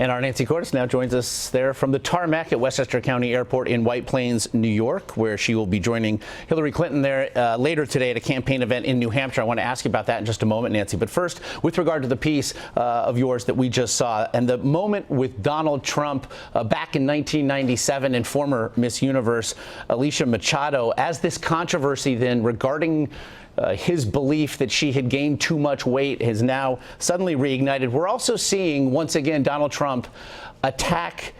And our Nancy Cordes now joins us there from the tarmac at Westchester County Airport in White Plains, New York, where she will be joining Hillary Clinton there later today at a campaign event in New Hampshire. I want to ask you about that in just a moment, Nancy. But first, with regard to the piece of yours that we just saw and the moment with Donald Trump back in 1997 and former Miss Universe Alicia Machado, as this controversy then regarding his belief that she had gained too much weight has now suddenly reignited. We're also seeing, once again, Donald Trump attack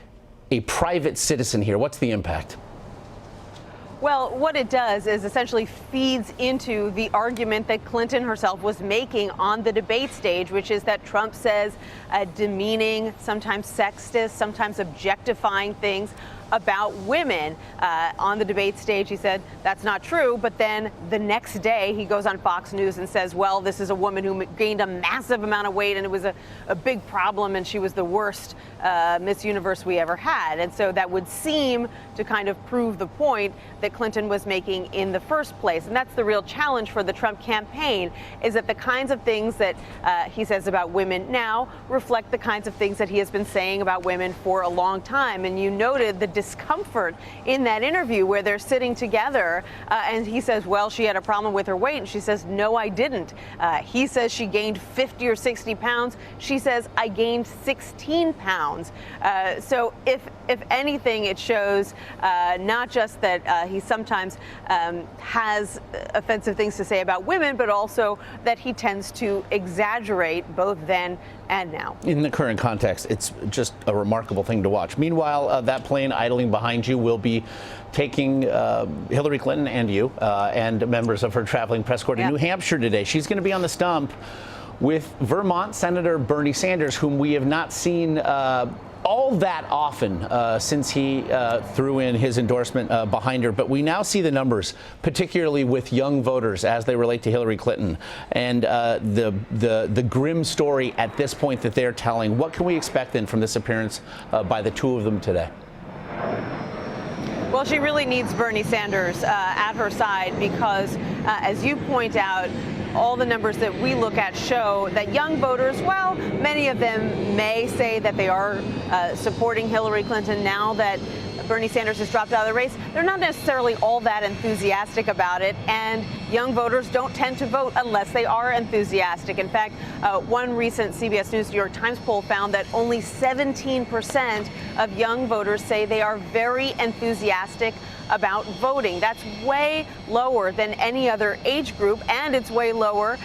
a private citizen here. What's the impact? Well, what it does is essentially feeds into the argument that Clinton herself was making on the debate stage, which is that Trump says demeaning, sometimes sexist, sometimes objectifying things about women. On the debate stage, he said that's not true. But then the next day, he goes on Fox News and says, well, this is a woman who gained a massive amount of weight and it was a big problem and she was the worst Miss Universe we ever had. And so that would seem to kind of prove the point that Clinton was making in the first place. And that's the real challenge for the Trump campaign, is that the kinds of things that he says about women now reflect the kinds of things that he has been saying about women for a long time. And you noted the discomfort in that interview where they're sitting together and he says, well, she had a problem with her weight. And she says, no, I didn't. He says she gained 50 or 60 pounds. She says, I gained 16 pounds. So if anything, it shows not just that he sometimes has offensive things to say about women, but also that he tends to exaggerate both then and now. In the current context, it's just a remarkable thing to watch. Meanwhile, that plane idling behind you will be taking Hillary Clinton and you and members of her traveling press corps to New Hampshire today. She's going to be on the stump with Vermont Senator Bernie Sanders, whom we have not seen all that often since he threw in his endorsement behind her. But we now see the numbers, particularly with young voters as they relate to Hillary Clinton, and the grim story at this point that they're telling. What can we expect then from this appearance by the two of them today? Well, she really needs Bernie Sanders at her side because, as you point out, all the numbers that we look at show that young voters, well, many of them may say that they are supporting Hillary Clinton now that Bernie Sanders has dropped out of the race. They're not necessarily all that enthusiastic about it, and young voters don't tend to vote unless they are enthusiastic. In fact, one recent CBS News New York Times poll found that only 17% of young voters say they are very enthusiastic about voting. That's way lower than any other age group, and it's way lower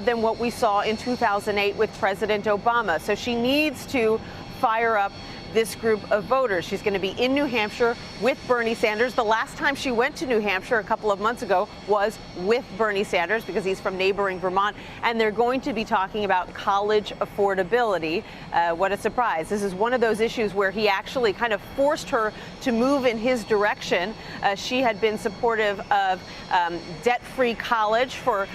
than what we saw in 2008 with President Obama. So she needs to fire up this group of voters. She's going to be in New Hampshire with Bernie Sanders. The last time she went to New Hampshire a couple of months ago was with Bernie Sanders because he's from neighboring Vermont, and they're going to be talking about college affordability. What a surprise. This is one of those issues where he actually kind of forced her to move in his direction. She had been supportive of debt-free college for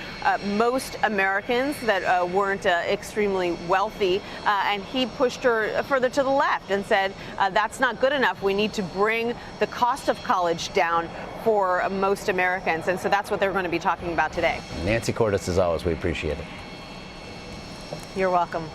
most Americans that weren't extremely wealthy, and he pushed her further to the left and said, that's not good enough. We need to bring the cost of college down for most Americans. And so that's what they're going to be talking about today. Nancy Cordes, as always, we appreciate it. You're welcome.